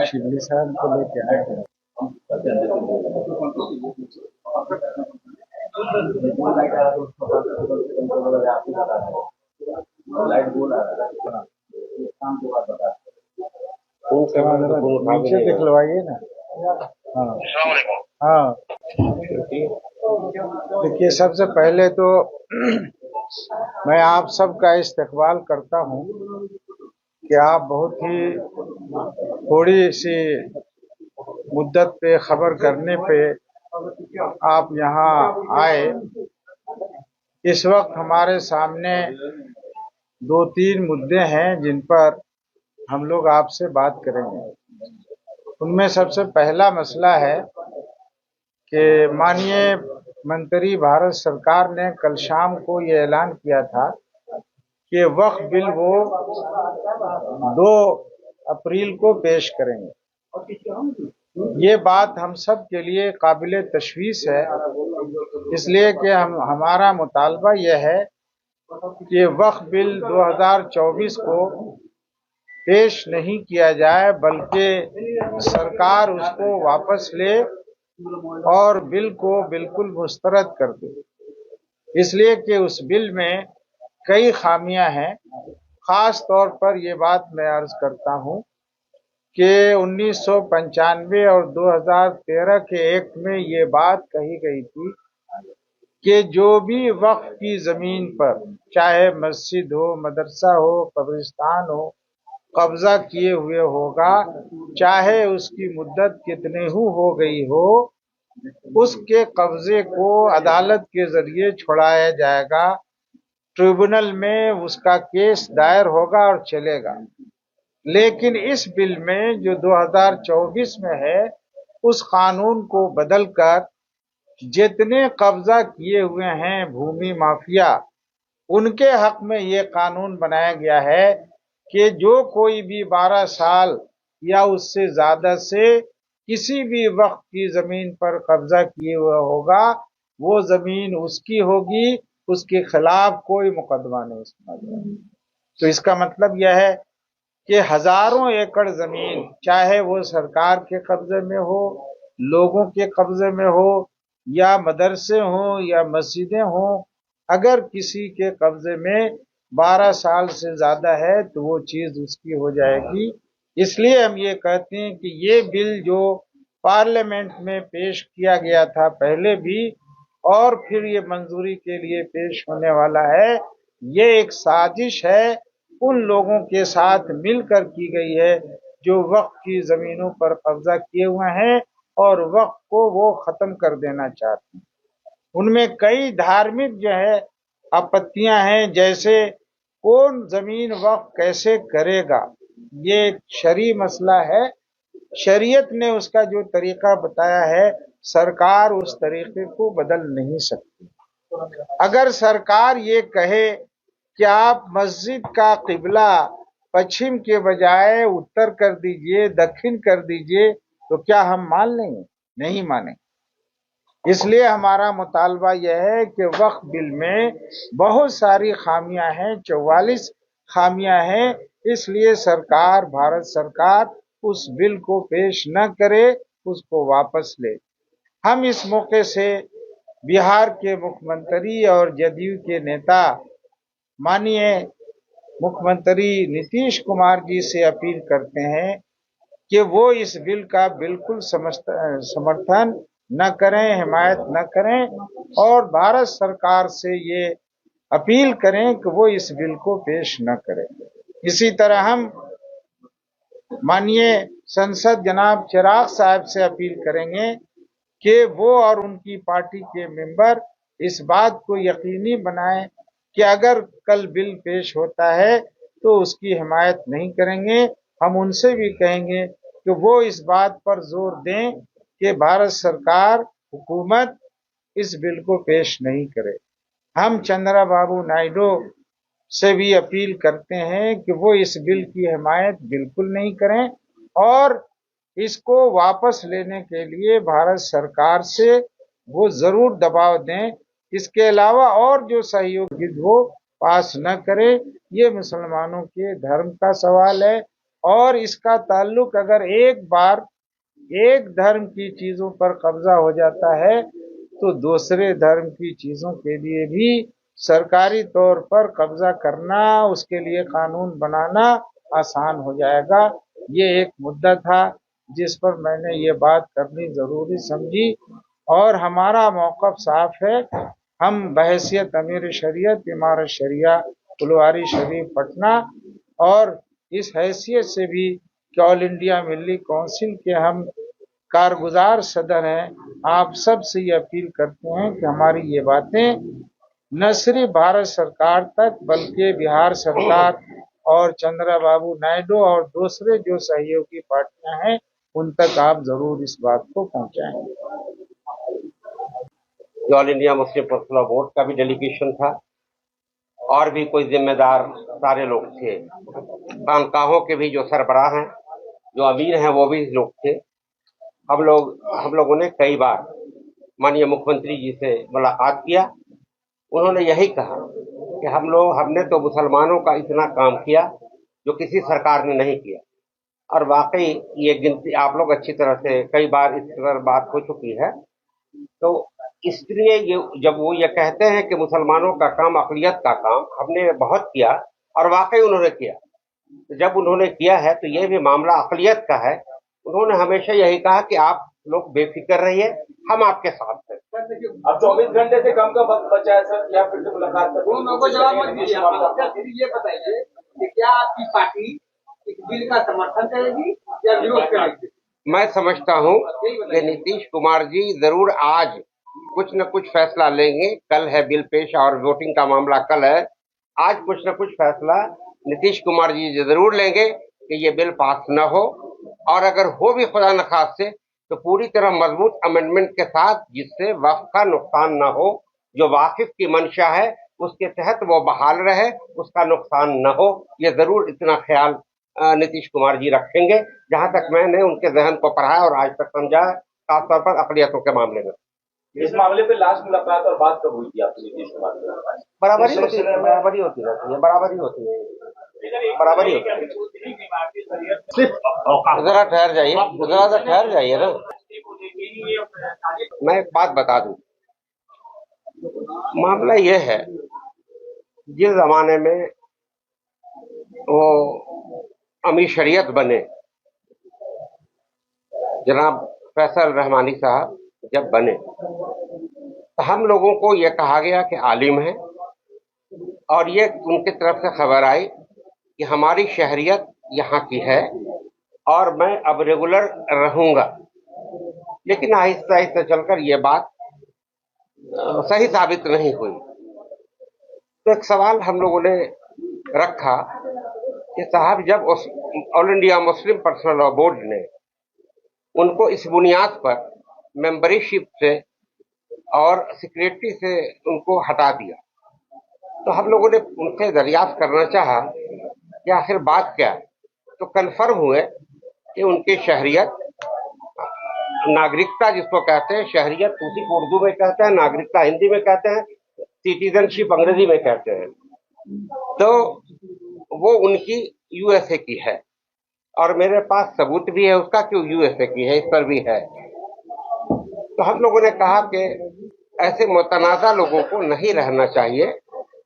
शिवली साहब को लेके आए हैं। नीचे दिखलवाइए ना। हाँ हाँ, देखिए, सबसे पहले तो मैं आप सबका इस्तकबाल करता हूँ कि आप बहुत ही थोड़ी सी मुद्दत पे खबर करने पे आप यहाँ आए। इस वक्त हमारे सामने 2-3 मुद्दे हैं जिन पर हम लोग आपसे बात करेंगे। उनमें सबसे पहला मसला है कि माननीय मंत्री भारत सरकार ने कल शाम को ये ऐलान किया था कि वक्फ बिल वो 2 अप्रैल को पेश करेंगे। ये बात हम सब के लिए काबिल तशवीश है, इसलिए कि हमारा मुतालबा यह है कि वक्फ बिल 2024 को पेश नहीं किया जाए, बल्कि सरकार उसको वापस ले और बिल को बिल्कुल मुस्तरद कर दे, इसलिए कि उस बिल में कई खामियां हैं। खास तौर पर ये बात मैं अर्ज करता हूं कि 1995 और 2013 के एक्ट में ये बात कही गई थी कि जो भी वक्फ की जमीन पर, चाहे मस्जिद हो, मदरसा हो, कब्रिस्तान हो, कब्जा किए हुए होगा, चाहे उसकी मुद्दत कितने हो गई हो, उसके कब्जे को अदालत के जरिए छुड़ाया जाएगा। ट्रिब्यूनल में उसका केस दायर होगा और चलेगा। लेकिन इस बिल में जो 2024 में है, उस कानून को बदलकर जितने कब्जा किए हुए हैं भूमि माफिया, उनके हक में ये कानून बनाया गया है कि जो कोई भी 12 साल या उससे ज्यादा से किसी भी वक्त की जमीन पर कब्जा किए हुआ होगा, वो जमीन उसकी होगी, उसके खिलाफ कोई मुकदमा नहीं सुना जाएगा। तो इसका मतलब यह है कि हजारों एकड़ जमीन, चाहे वो सरकार के कब्जे में हो, लोगों के कब्जे में हो, या मदरसे हो या मस्जिदें हो, अगर किसी के कब्जे में 12 साल से ज्यादा है तो वो चीज उसकी हो जाएगी। इसलिए हम ये कहते हैं कि ये बिल जो पार्लियामेंट में पेश किया गया था पहले भी, और फिर ये मंजूरी के लिए पेश होने वाला है, ये एक साजिश है उन लोगों के साथ मिलकर की गई है जो वक्फ की जमीनों पर कब्जा किए हुए हैं और वक्फ को वो खत्म कर देना चाहते हैं। उनमें कई धार्मिक जो है आपत्तियां हैं, जैसे कौन जमीन वक्फ कैसे करेगा, ये एक शरई मसला है। शरीयत ने उसका जो तरीका बताया है, सरकार उस तरीके को बदल नहीं सकती। अगर सरकार ये कहे कि आप मस्जिद का किबला पश्चिम के बजाय उत्तर कर दीजिए, दक्षिण कर दीजिए, तो क्या हम मान लेंगे? नहीं माने। इसलिए हमारा मुतालबा यह है कि वक्फ बिल में बहुत सारी खामियां हैं, 44 खामियां हैं, इसलिए सरकार, भारत सरकार उस बिल को पेश न करे, उसको वापस ले। हम इस मौके से बिहार के मुख्यमंत्री और जदयू के नेता माननीय मुख्यमंत्री नीतीश कुमार जी से अपील करते हैं कि वो इस बिल का बिल्कुल समर्थन न करें, हिमायत न करें, और भारत सरकार से ये अपील करें कि वो इस बिल को पेश न करें। इसी तरह हम माननीय संसद जनाब चिराग साहब से अपील करेंगे कि वो और उनकी पार्टी के मेंबर इस बात को यकीनी बनाएं कि अगर कल बिल पेश होता है तो उसकी हिमायत नहीं करेंगे। हम उनसे भी कहेंगे कि वो इस बात पर जोर दें कि भारत सरकार, हुकूमत इस बिल को पेश नहीं करे। हम चंद्रा बाबू नायडू से भी अपील करते हैं कि वो इस बिल की हिमायत बिल्कुल नहीं करें और इसको वापस लेने के लिए भारत सरकार से वो जरूर दबाव दें। इसके अलावा और जो सहयोग वो पास न करे। ये मुसलमानों के धर्म का सवाल है और इसका ताल्लुक अगर एक बार एक धर्म की चीजों पर कब्जा हो जाता है तो दूसरे धर्म की चीजों के लिए भी सरकारी तौर पर कब्जा करना, उसके लिए कानून बनाना आसान हो जाएगा। ये एक मुद्दा था जिस पर मैंने ये बात करनी जरूरी समझी और हमारा मौक़िफ़ साफ है। हम बहैसियत अमीर शरीयत इमारत शरिया फुलवारी शरीफ पटना और इस हैसियत से भी कि ऑल इंडिया मिली काउंसिल के हम कारगुजार सदर हैं, आप सब से ये अपील करते हैं कि हमारी ये बातें न सिर्फ भारत सरकार तक बल्कि बिहार सरकार और चंद्रबाबू नायडू और दूसरे जो सहयोगी पार्टियां हैं उन तक आप जरूर इस बात को पहुंचाएं। All India Muslim personal board का भी डेलीगेशन था और भी कोई जिम्मेदार सारे लोग थे। खानकाहों के भी जो सरबराह हैं, जो अमीर हैं, वो भी लोग थे। हम लोगों ने कई बार माननीय मुख्यमंत्री जी से मुलाकात किया। उन्होंने यही कहा कि हमने तो मुसलमानों का इतना काम किया जो किसी सरकार ने नहीं किया। और वाकई ये गिनती आप लोग अच्छी तरह से कई बार इस पर बात हो चुकी है। तो इसलिए जब वो ये कहते हैं कि मुसलमानों का काम अक़लियत का काम, हमने बहुत किया और वाकई उन्होंने किया। तो जब उन्होंने किया है तो ये भी मामला अक़लियत का है। उन्होंने हमेशा यही कहा कि आप लोग बेफिक्र रहिए, हम आपके साथ हैं। अब 24 घंटे से कम का वक्त बचा है सर, या फिर से मुलाकात को जवाब मत दीजिए। ये बताइए कि क्या आपकी पार्टी इस बिल का समर्थन करेगी या विरोध करेगी? मैं समझता हूँ कि नीतीश कुमार जी जरूर आज कुछ न कुछ फैसला लेंगे। कल है बिल पेश और वोटिंग का मामला कल है। आज कुछ न कुछ फैसला नीतीश कुमार जी जरूर लेंगे कि ये बिल पास न हो, और अगर हो भी खुदा न खास्ते तो पूरी तरह मजबूत अमेंडमेंट के साथ, जिससे वक्फ का नुकसान न हो। जो वाकिफ की मंशा है उसके तहत वो बहाल रहे, उसका नुकसान न हो। ये जरूर इतना ख्याल नीतीश कुमार जी रखेंगे। जहां तक मैंने उनके जहन को पढ़ा और आज तक समझा, खासतौर पर अक़लियतों के मामले में। इस मामले पे लास्ट मुलाकात और बात कब हुई थी आपकी नीतीश कुमार के? बराबरी होती रहती है, बराबरी होती है। जरा ठहर जाइए, जरा सा ठहर जाइए ना। मैं एक बात बता दूं, मामला ये है, जिस जमाने में वो अमीर शरीयत बने, जनाब फैसल रहमानी साहब जब बने तो हम लोगों को ये कहा गया कि आलिम है, और ये उनकी तरफ से खबर आई कि हमारी शहरियत यहाँ की है और मैं अब रेगुलर रहूंगा। लेकिन आहिस्ता आहिस्ता चलकर ये बात सही साबित नहीं हुई। तो एक सवाल हम लोगों ने रखा कि साहब, जब all India Muslim personal law board ने उनको इस बुनियाद पर मेंबरशिप से और सेक्रेटरी से उनको हटा दिया, तो हम लोगों ने उनसे दरियाफ्त करना चाहा कि आखिर बात क्या है। तो कन्फर्म हुए कि उनकी शहरियत, नागरिकता जिसको कहते हैं, शहरियत उसी को उर्दू में कहते हैं, नागरिकता हिंदी में कहते हैं, सिटीजनशिप अंग्रेजी में कहते हैं, तो वो उनकी यूएसए की है। और मेरे पास सबूत भी है उसका कि यूएसए की है, इस पर भी है। तो हम लोगों ने कहा कि ऐसे मुतनाज़ा लोगों को नहीं रहना चाहिए,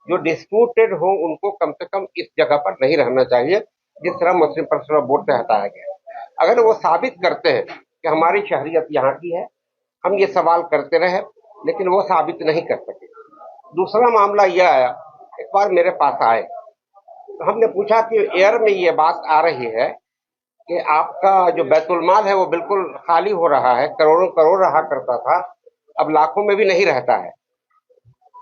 जो डिस्प्यूटेड हो उनको कम से कम इस जगह पर नहीं रहना चाहिए जिस तरह मुस्लिम पर्सनल बोर्ड से हटाया गया। अगर वो साबित करते हैं कि हमारी शहरियत यहाँ की है, हम ये सवाल करते रहे, लेकिन वो साबित नहीं कर सके। दूसरा मामला यह आया, एक बार मेरे पास आए तो हमने पूछा कि एयर में ये बात आ रही है कि आपका जो बैतुल माल है वो बिल्कुल खाली हो रहा है, करोड़ों करोड़ रहा करता था, अब लाखों में भी नहीं रहता है।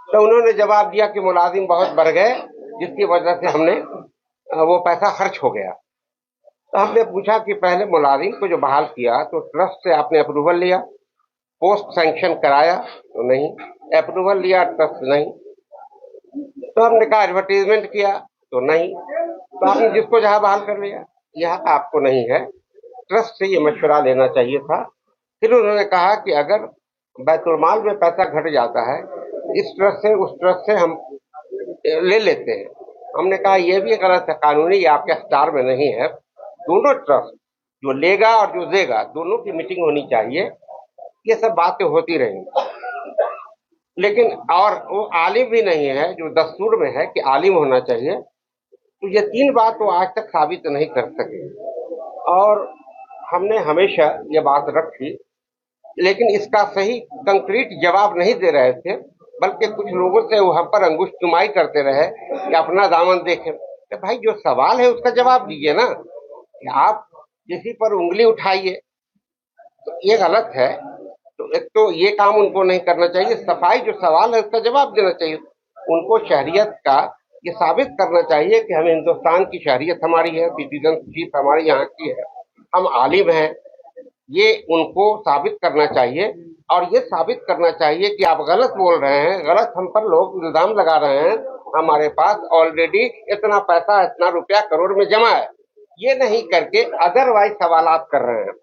तो उन्होंने जवाब दिया कि मुलाजिम बहुत बढ़ गए, जिसकी वजह से हमने वो पैसा खर्च हो गया। तो हमने पूछा कि पहले मुलाजिम को जो बहाल किया तो ट्रस्ट से आपने अप्रूवल लिया, पोस्ट सैंक्शन कराया तो नहीं, अप्रूवल लिया ट्रस्ट नहीं, तो हमने कहा एडवर्टीजमेंट किया तो नहीं, तो आपने जिसको जहां बहाल कर लिया, यहाँ आपको नहीं है। ट्रस्ट से ये मशवरा लेना चाहिए था। फिर उन्होंने कहा कि अगर बैतुल-माल में पैसा घट जाता है, इस ट्रस्ट से उस ट्रस्ट से हम ले लेते हैं। हमने कहा ये भी गलत है, कानूनी ये आपके अख्तियार में नहीं है। दोनों ट्रस्ट, जो लेगा और जो देगा, दोनों की मीटिंग होनी चाहिए। ये सब बातें होती रहेंगी, लेकिन और वो आलिम भी नहीं है जो दस्तूर में है कि आलिम होना चाहिए। तो ये तीन बात वो आज तक साबित नहीं कर सके, और हमने हमेशा ये बात रखी, लेकिन इसका सही कंक्रीट जवाब नहीं दे रहे थे, बल्कि कुछ लोगों से वो हम पर अंगुश चुमाई करते रहे कि अपना दामन देखें। तो भाई जो सवाल है उसका जवाब दीजिए ना, कि आप किसी पर उंगली उठाइए तो ये गलत है। तो एक तो ये काम उनको नहीं करना चाहिए, सफाई जो सवाल है उसका जवाब देना चाहिए। उनको शहरियत का ये साबित करना चाहिए कि हमें हिंदुस्तान की शहरियत हमारी है, सिटीजनशिप हमारी यहाँ की है, हम आलिम हैं, ये उनको साबित करना चाहिए। और ये साबित करना चाहिए कि आप गलत बोल रहे हैं, गलत हम पर लोग इल्जाम लगा रहे हैं, हमारे पास ऑलरेडी इतना पैसा, इतना रुपया करोड़ में जमा है, ये नहीं करके अदरवाइज सवालात कर रहे हैं।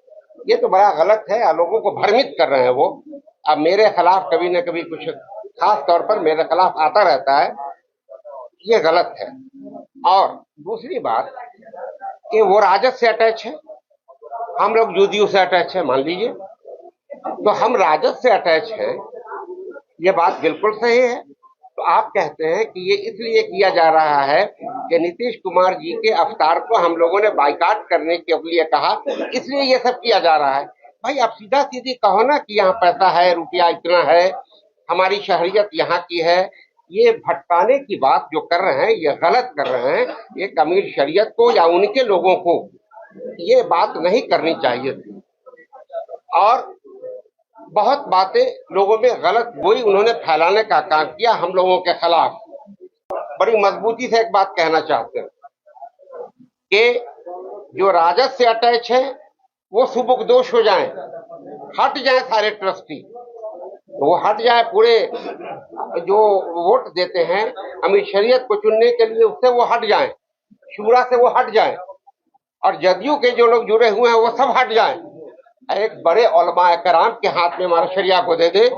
ये तो बड़ा गलत है, लोगों को भ्रमित कर रहे हैं वो। अब मेरे खिलाफ कभी न कभी कुछ खास तौर पर मेरे खिलाफ आता रहता है, ये गलत है। और दूसरी बात कि वो राजद से अटैच है, हम लोग यूडीयू से अटैच है, मान लीजिए, तो हम राजद से अटैच हैं, ये बात बिल्कुल सही है। तो आप कहते हैं कि ये इसलिए किया जा रहा है कि नीतीश कुमार जी के अवतार को हम लोगों ने बाइकाट करने के लिए कहा, इसलिए ये सब किया जा रहा है। भाई आप सीधा सीधी कहो ना कि यहाँ पैसा है, रुपया इतना है, हमारी शहरियत यहाँ की है। ये भटकाने की बात जो कर रहे हैं ये गलत कर रहे हैं। एक अमीर शरीयत को या उनके लोगों को ये बात नहीं करनी चाहिए थी। और बहुत बातें लोगों में गलत गोई उन्होंने फैलाने का काम किया हम लोगों के खिलाफ। बड़ी मजबूती से एक बात कहना चाहते हैं कि जो राजद से अटैच है वो सुबुकदोश हो जाएं, हट जाएं सारे ट्रस्टी, तो वो हट जाए, पूरे जो वोट देते हैं अमीर शरीयत को चुनने के लिए उससे वो हट जाएं, शूरा से वो हट जाएं, और जदयू के जो लोग जुड़े हुए हैं वो सब हट जाएं। एक बड़े उलमा कराम के हाथ में हमारा शरिया को दे दे,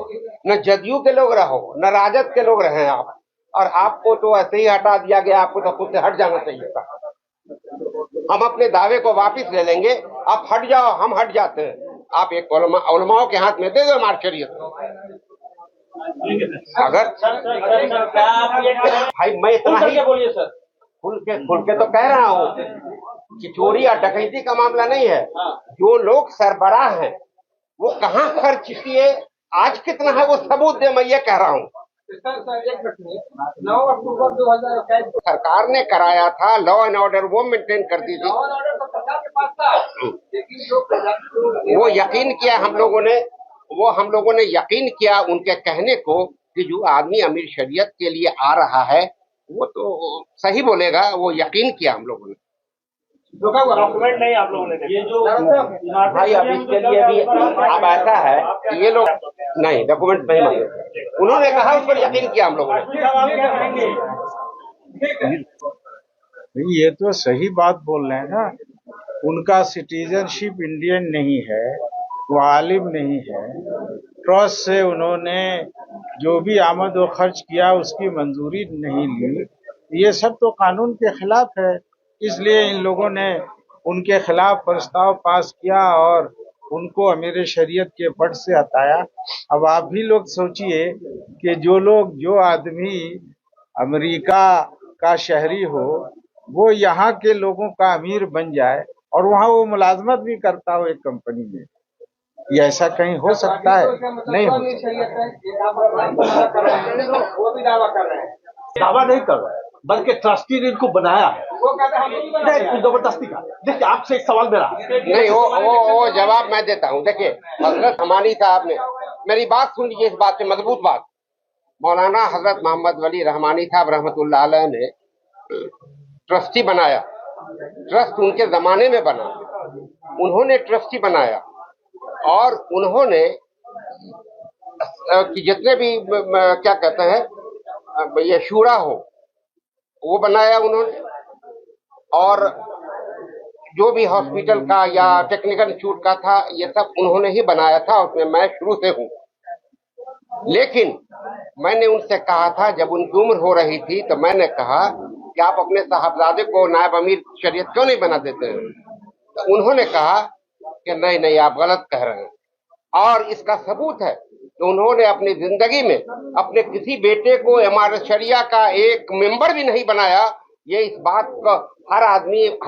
न जदयू के लोग रहो न राजद के लोग रहे आप, और आपको तो ऐसे ही हटा दिया गया, आपको तो खुद से हट जाना चाहिए था। हम अपने दावे को वापस ले लेंगे, आप हट जाओ, हम हट जाते हैं। आप एक उलमाओं के हाथ में दे दो हमारी शरीयत। अगर भाई मैं इतना ही बोलिए सर, खुल के तो कह रहा हूँ कि चोरी या डकैती का मामला नहीं है। जो लोग सरबराह हैं वो कहाँ खर्च किए, आज कितना है वो सबूत दे, मैं ये कह रहा हूँ। एक मिनट, 9 अक्टूबर 2021 को सरकार ने कराया था, लॉ एंड ऑर्डर वो मेंटेन करती थी, लॉ एंड ऑर्डर तो सरकार के पास था, लेकिन जो वो यकीन किया हम लोगों ने यकीन किया उनके कहने को कि जो आदमी अमीर शरीयत के लिए आ रहा है वो तो सही बोलेगा, वो यकीन किया हम लोगों ने। डॉक्यूमेंट नहीं आप लोगों ने, ये जो भाई अब इसके लिए भी अब ऐसा है कि ये लोग नहीं डॉक्यूमेंट नहीं मांगे, उन्होंने कहा उस पर यकीन किया हम लोगों ने। ये तो सही बात बोल रहे हैं ना, उनका सिटीजनशिप इंडियन नहीं है, वो आलिम नहीं है, ट्रस्ट से उन्होंने जो भी आमद व खर्च किया उसकी मंजूरी नहीं ली, ये सब तो कानून के खिलाफ है। इसलिए इन लोगों ने उनके खिलाफ प्रस्ताव पास किया और उनको अमीर शरीयत के पद से हटाया। अब आप भी लोग सोचिए कि जो आदमी अमेरिका का शहरी हो वो यहाँ के लोगों का अमीर बन जाए और वहाँ वो मुलाजमत भी करता हो एक कंपनी में, ये ऐसा कहीं हो सकता है? नहीं हो सकता। दावा नहीं कर रहे हैं, बल्कि ट्रस्टी ने इनको बनाया है। वो कहते हैं हम जबरदस्ती का। देखिए आपसे एक सवाल मेरा नहीं, वो जवाब मैं देता हूँ। देखिए हजरत हमानी साहब ने, मेरी बात सुन लीजिए, इस बात से मजबूत बात, मौलाना हजरत मोहम्मद वली रहमानी साहब रहमतुल्लाह अलैह ने ट्रस्टी बनाया, ट्रस्ट उनके जमाने में बना, उन्होंने ट्रस्टी बनाया और उन्होंने कि जितने भी क्या कहते हैं ये शूरा हो वो बनाया उन्होंने, और जो भी हॉस्पिटल का या टेक्निकल इंस्टीट्यूट का था, ये सब उन्होंने ही बनाया था, उसमें मैं शुरू से हूँ। लेकिन मैंने उनसे कहा था, जब उनकी उम्र हो रही थी, तो मैंने कहा कि आप अपने साहबजादे को नायब अमीर शरीयत क्यों नहीं बना देते हैं? तो उन्होंने कहा कि नहीं नहीं, आप गलत कह रहे हैं। और इसका सबूत है कि उन्होंने अपनी जिंदगी में अपने किसी बेटे को इमारत शरिया का एक मेंबर भी नहीं बनाया। ये इस बात का हर आदमी